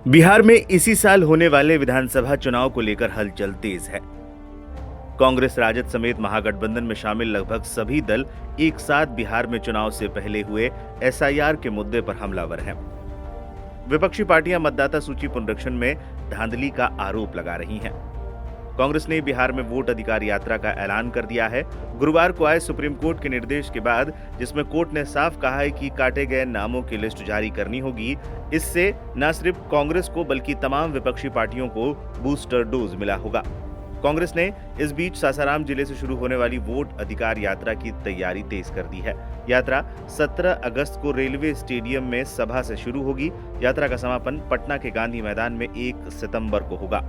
बिहार में इसी साल होने वाले विधानसभा चुनाव को लेकर हलचल तेज है। कांग्रेस राजद समेत महागठबंधन में शामिल लगभग सभी दल एक साथ बिहार में चुनाव से पहले हुए एसआईआर के मुद्दे पर हमलावर हैं। विपक्षी पार्टियां मतदाता सूची पुनरीक्षण में धांधली का आरोप लगा रही हैं। कांग्रेस ने बिहार में वोट अधिकार यात्रा का ऐलान कर दिया है। गुरुवार को आए सुप्रीम कोर्ट के निर्देश के बाद, जिसमें कोर्ट ने साफ कहा है कि काटे गए नामों की लिस्ट जारी करनी होगी। इससे न सिर्फ कांग्रेस को बल्कि तमाम विपक्षी पार्टियों को बूस्टर डोज मिला होगा। कांग्रेस ने इस बीच सासाराम जिले से शुरू होने वाली वोट अधिकार यात्रा की तैयारी तेज कर दी है। यात्रा 17 अगस्त को रेलवे स्टेडियम में सभा से शुरू होगी। यात्रा का समापन पटना के गांधी मैदान में 1 सितंबर को होगा।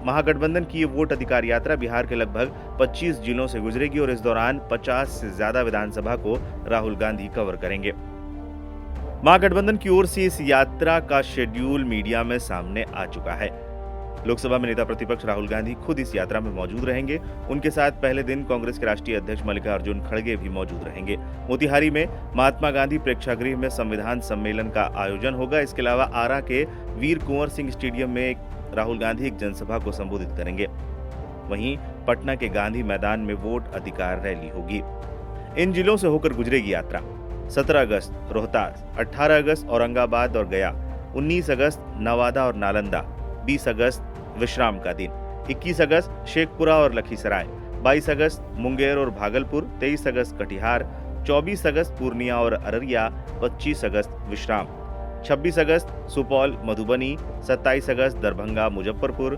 महागठबंधन की ये वोट अधिकार यात्रा बिहार के लगभग 25 जिलों से गुजरेगी और इस दौरान 50 से ज्यादा विधानसभा को राहुल गांधी कवर करेंगे। महागठबंधन की ओर से इस यात्रा का शेड्यूल मीडिया में सामने आ चुका है। लोकसभा में नेता प्रतिपक्ष राहुल गांधी खुद इस यात्रा में मौजूद रहेंगे। उनके साथ पहले दिन कांग्रेस के राष्ट्रीय अध्यक्ष मल्लिकार्जुन खड़गे भी मौजूद रहेंगे। मोतिहारी में महात्मा गांधी प्रेक्षागृह में संविधान सम्मेलन का आयोजन होगा। इसके अलावा आरा के वीर कुंवर सिंह स्टेडियम में राहुल गांधी एक जनसभा को संबोधित करेंगे। वहीं पटना के गांधी मैदान में वोट अधिकार रैली होगी। इन जिलों से होकर गुजरेगी यात्रा। 17 अगस्त रोहतास, 18 अगस्त औरंगाबाद और गया, 19 अगस्त नवादा और नालंदा, 20 अगस्त विश्राम का दिन, 21 अगस्त शेखपुरा और लखीसराय, 22 अगस्त मुंगेर और भागलपुर, 23 अगस्त कटिहार, 24 अगस्त पूर्णिया और अररिया, 25 अगस्त विश्राम, 26 अगस्त सुपौल मधुबनी, 27 अगस्त दरभंगा मुजफ्फरपुर,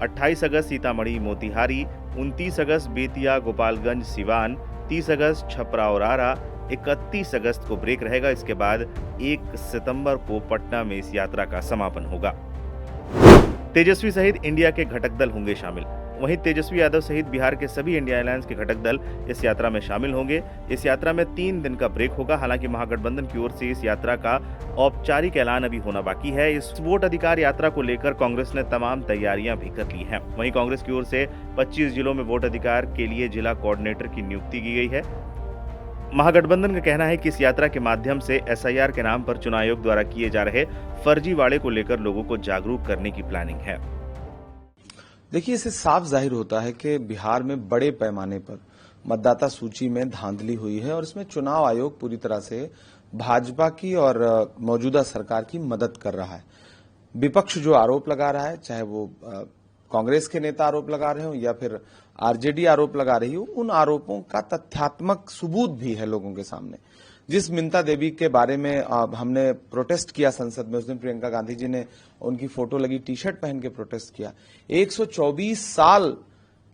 28 अगस्त सीतामढ़ी मोतिहारी, 29 अगस्त बेतिया गोपालगंज सिवान, 30 अगस्त छपरा और आरा, 31 अगस्त को ब्रेक रहेगा। इसके बाद 1 सितंबर को पटना में इस यात्रा का समापन होगा। तेजस्वी सहित इंडिया के घटक दल होंगे शामिल। वहीं तेजस्वी यादव सहित बिहार के सभी इंडिया अलायंस के घटक दल इस यात्रा में शामिल होंगे। इस यात्रा में 3 दिन का ब्रेक होगा। हालांकि महागठबंधन की ओर से इस यात्रा का औपचारिक ऐलान अभी होना बाकी है। इस वोट अधिकार यात्रा को लेकर कांग्रेस ने तमाम तैयारियां भी कर ली हैं। वहीं कांग्रेस की ओर से 25 जिलों में वोट अधिकार के लिए जिला कोऑर्डिनेटर की नियुक्ति की गई है। महागठबंधन का कहना है कि इस यात्रा के माध्यम से एसआईआर के नाम पर चुनाव आयोग द्वारा किए जा रहे फर्जीवाड़े को लेकर लोगों को जागरूक करने की प्लानिंग है। देखिए, इससे साफ जाहिर होता है कि बिहार में बड़े पैमाने पर मतदाता सूची में धांधली हुई है और इसमें चुनाव आयोग पूरी तरह से भाजपा की और मौजूदा सरकार की मदद कर रहा है। विपक्ष जो आरोप लगा रहा है, चाहे वो कांग्रेस के नेता आरोप लगा रहे हो या फिर आरजेडी आरोप लगा रही हो, उन आरोपों का तथ्यात्मक सबूत भी है लोगों के सामने। जिस मिंता देवी के बारे में हमने प्रोटेस्ट किया संसद में, उस दिन प्रियंका गांधी जी ने उनकी फोटो लगी टी शर्ट पहन के प्रोटेस्ट किया। 124 साल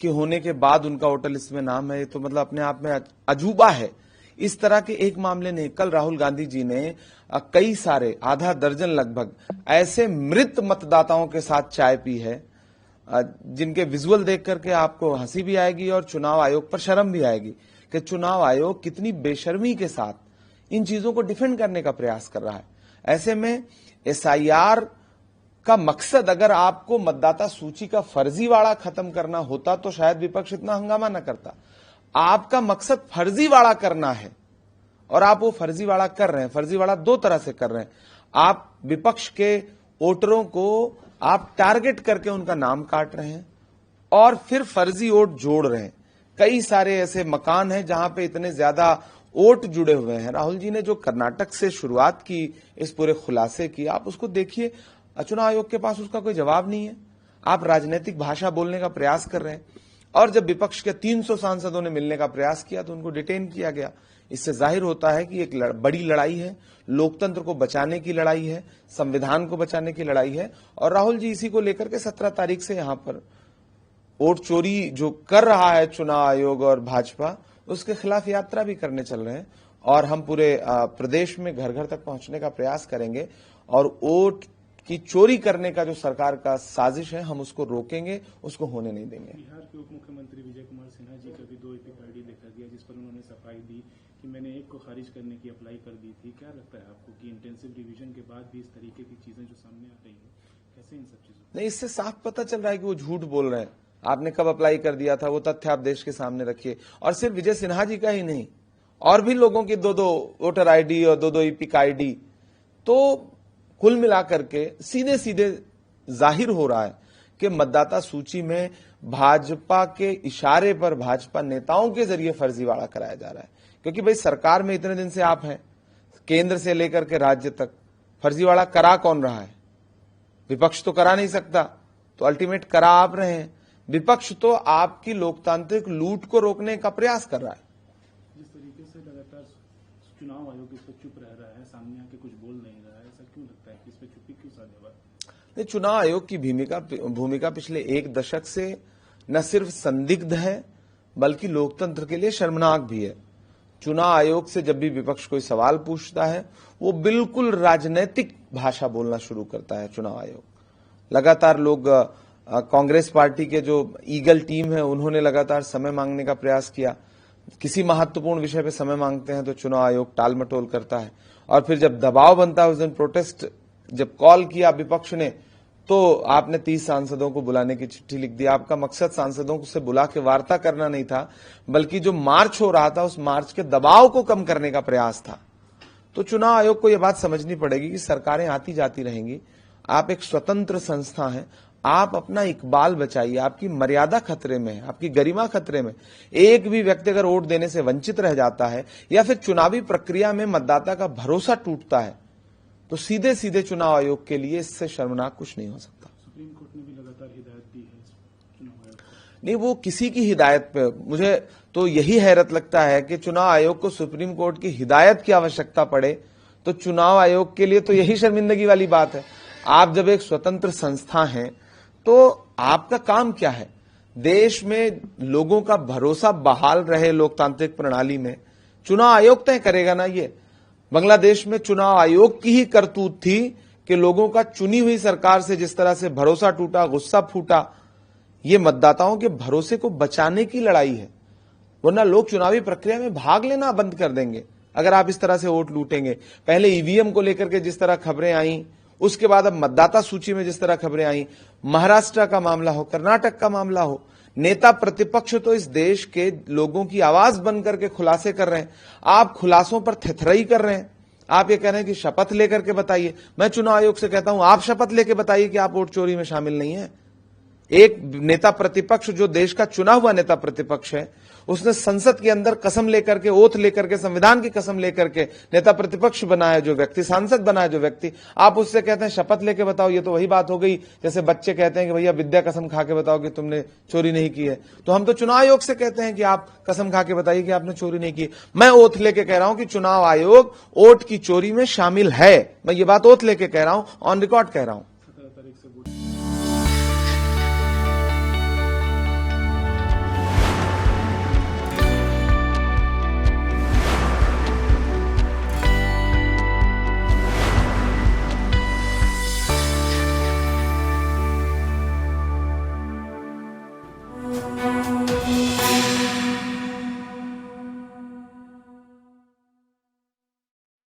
के होने के बाद उनका वोटर लिस्ट में नाम है, तो मतलब अपने आप में अजूबा है। इस तरह के एक मामले नहीं, कल राहुल गांधी जी ने कई सारे, आधा दर्जन लगभग ऐसे मृत मतदाताओं के साथ चाय पी है जिनके विजुअल देख करके आपको हंसी भी आएगी और चुनाव आयोग पर शर्म भी आएगी कि चुनाव आयोग कितनी बेशर्मी के साथ इन चीजों को डिफेंड करने का प्रयास कर रहा है। ऐसे में एसआईआर का मकसद अगर आपको मतदाता सूची का फर्जीवाड़ा खत्म करना होता तो शायद विपक्ष इतना हंगामा न करता। आपका मकसद फर्जीवाड़ा करना है और आप वो फर्जीवाड़ा कर रहे हैं। फर्जीवाड़ा 2 तरह से कर रहे हैं। आप विपक्ष के वोटरों को आप टारगेट करके उनका नाम काट रहे हैं और फिर फर्जी वोट जोड़ रहे हैं। कई सारे ऐसे मकान हैं जहां पे इतने ज्यादा वोट जुड़े हुए हैं। राहुल जी ने जो कर्नाटक से शुरुआत की, इस पूरे खुलासे की, आप उसको देखिए। चुनाव आयोग के पास उसका कोई जवाब नहीं है। आप राजनीतिक भाषा बोलने का प्रयास कर रहे हैं और जब विपक्ष के 300 सांसदों ने मिलने का प्रयास किया तो उनको डिटेन किया गया। इससे जाहिर होता है कि एक बड़ी लड़ाई है, लोकतंत्र को बचाने की लड़ाई है, संविधान को बचाने की लड़ाई है। और राहुल जी इसी को लेकर के 17 तारीख से यहां पर वोट चोरी जो कर रहा है चुनाव आयोग और भाजपा, उसके खिलाफ यात्रा भी करने चल रहे हैं। और हम पूरे प्रदेश में घर घर तक पहुंचने का प्रयास करेंगे और वोट की चोरी करने का जो सरकार का साजिश है, हम उसको रोकेंगे, उसको होने नहीं देंगे। बिहार के उप मुख्यमंत्री विजय कुमार सिन्हा जी का भी 2 एपिक आईडी देखा गया, जिस पर उन्होंने सफाई दी कि मैंने एक को खारिज करने की अप्लाई कर दी थी। क्या लगता है आपको कि इंटेंसिव रिवीजन के बाद भी इस तरीके की चीजें जो सामने आ रही है, कैसे इन सब चीजों? नहीं, इससे साफ पता चल रहा है कि वो झूठ बोल रहे हैं। आपने कब अप्लाई कर दिया था, वो तथ्य आप देश के सामने रखिए। और सिर्फ विजय सिन्हा जी का ही नहीं, और भी लोगों की 2-2 वोटर आईडी और 2-2 एपिक आईडी। तो कुल मिलाकर के सीधे सीधे जाहिर हो रहा है कि मतदाता सूची में भाजपा के इशारे पर भाजपा नेताओं के जरिए फर्जीवाड़ा कराया जा रहा है। क्योंकि भाई सरकार में इतने दिन से आप हैं, केंद्र से लेकर के राज्य तक, फर्जीवाड़ा करा कौन रहा है? विपक्ष तो करा नहीं सकता, तो अल्टीमेट करा आप रहे हैं। विपक्ष तो आपकी लोकतांत्रिक लूट को रोकने का प्रयास कर रहा है। जिस तरीके से लगातार चुनाव आयोग इस पर चुप रह रहा है, सामने आके कुछ बोल नहीं रहा है, ऐसा क्यों लगता है कि इस पर चुप्पी क्यों साधे हुआ है? चुनाव आयोग की भूमिका पिछले एक दशक से न सिर्फ संदिग्ध है बल्कि लोकतंत्र के लिए शर्मनाक भी है। चुनाव आयोग से जब भी विपक्ष कोई सवाल पूछता है वो बिल्कुल राजनीतिक भाषा बोलना शुरू करता है। चुनाव आयोग लगातार लोग कांग्रेस पार्टी के जो ईगल टीम है उन्होंने लगातार समय मांगने का प्रयास किया। किसी महत्वपूर्ण विषय पे समय मांगते हैं तो चुनाव आयोग टाल मटोल करता है, और फिर जब दबाव बनता है, उस दिन प्रोटेस्ट जब कॉल किया विपक्ष ने तो आपने 30 सांसदों को बुलाने की चिट्ठी लिख दी। आपका मकसद सांसदों से बुला के वार्ता करना नहीं था, बल्कि जो मार्च हो रहा था उस मार्च के दबाव को कम करने का प्रयास था। तो चुनाव आयोग को यह बात समझनी पड़ेगी कि सरकारें आती जाती रहेंगी, आप एक स्वतंत्र संस्था हैं, आप अपना इकबाल बचाइए। आपकी मर्यादा खतरे में है, आपकी गरिमा खतरे में। एक भी व्यक्ति अगर वोट देने से वंचित रह जाता है या फिर चुनावी प्रक्रिया में मतदाता का भरोसा टूटता है तो सीधे सीधे चुनाव आयोग के लिए इससे शर्मनाक कुछ नहीं हो सकता। सुप्रीम कोर्ट ने भी लगातार हिदायत दी है चुनाव आयोग को। नहीं, वो किसी की हिदायत पे, मुझे तो यही हैरत लगता है कि चुनाव आयोग को सुप्रीम कोर्ट की हिदायत की आवश्यकता पड़े तो चुनाव आयोग के लिए तो यही शर्मिंदगी वाली बात है। आप जब एक स्वतंत्र संस्था हैं तो आपका काम क्या है? देश में लोगों का भरोसा बहाल रहे लोकतांत्रिक प्रणाली में, चुनाव आयोग तय करेगा ना। ये बांग्लादेश में चुनाव आयोग की ही करतूत थी कि लोगों का चुनी हुई सरकार से जिस तरह से भरोसा टूटा, गुस्सा फूटा, ये मतदाताओं के भरोसे को बचाने की लड़ाई है। वरना लोग चुनावी प्रक्रिया में भाग लेना बंद कर देंगे अगर आप इस तरह से वोट लूटेंगे। पहले ईवीएम को लेकर के जिस तरह खबरें आई, उसके बाद अब मतदाता सूची में जिस तरह खबरें आई, महाराष्ट्र का मामला हो, कर्नाटक का मामला हो, नेता प्रतिपक्ष तो इस देश के लोगों की आवाज बनकर के खुलासे कर रहे हैं। आप खुलासों पर थिथराई कर रहे हैं। आप ये कह रहे हैं कि शपथ लेकर के बताइए। मैं चुनाव आयोग से कहता हूं आप शपथ लेकर बताइए कि आप वोट चोरी में शामिल नहीं है। एक नेता प्रतिपक्ष जो देश का चुना हुआ नेता प्रतिपक्ष है, उसने संसद के अंदर कसम लेकर के, ओथ लेकर के, संविधान की कसम लेकर के नेता प्रतिपक्ष बनाया जो व्यक्ति, सांसद बनाया जो व्यक्ति, आप उससे कहते हैं शपथ लेके बताओ। ये तो वही बात हो गई जैसे बच्चे कहते हैं कि भैया विद्या कसम खा के बताओ कि तुमने चोरी नहीं की है। तो हम तो चुनाव आयोग से कहते हैं कि आप कसम खा के बताइए कि आपने चोरी नहीं की। मैं ओथ लेके कह रहा हूं कि चुनाव आयोग वोट की चोरी में शामिल है। मैं ये बात ओथ लेके कह रहा हूं, ऑन रिकॉर्ड कह रहा हूं।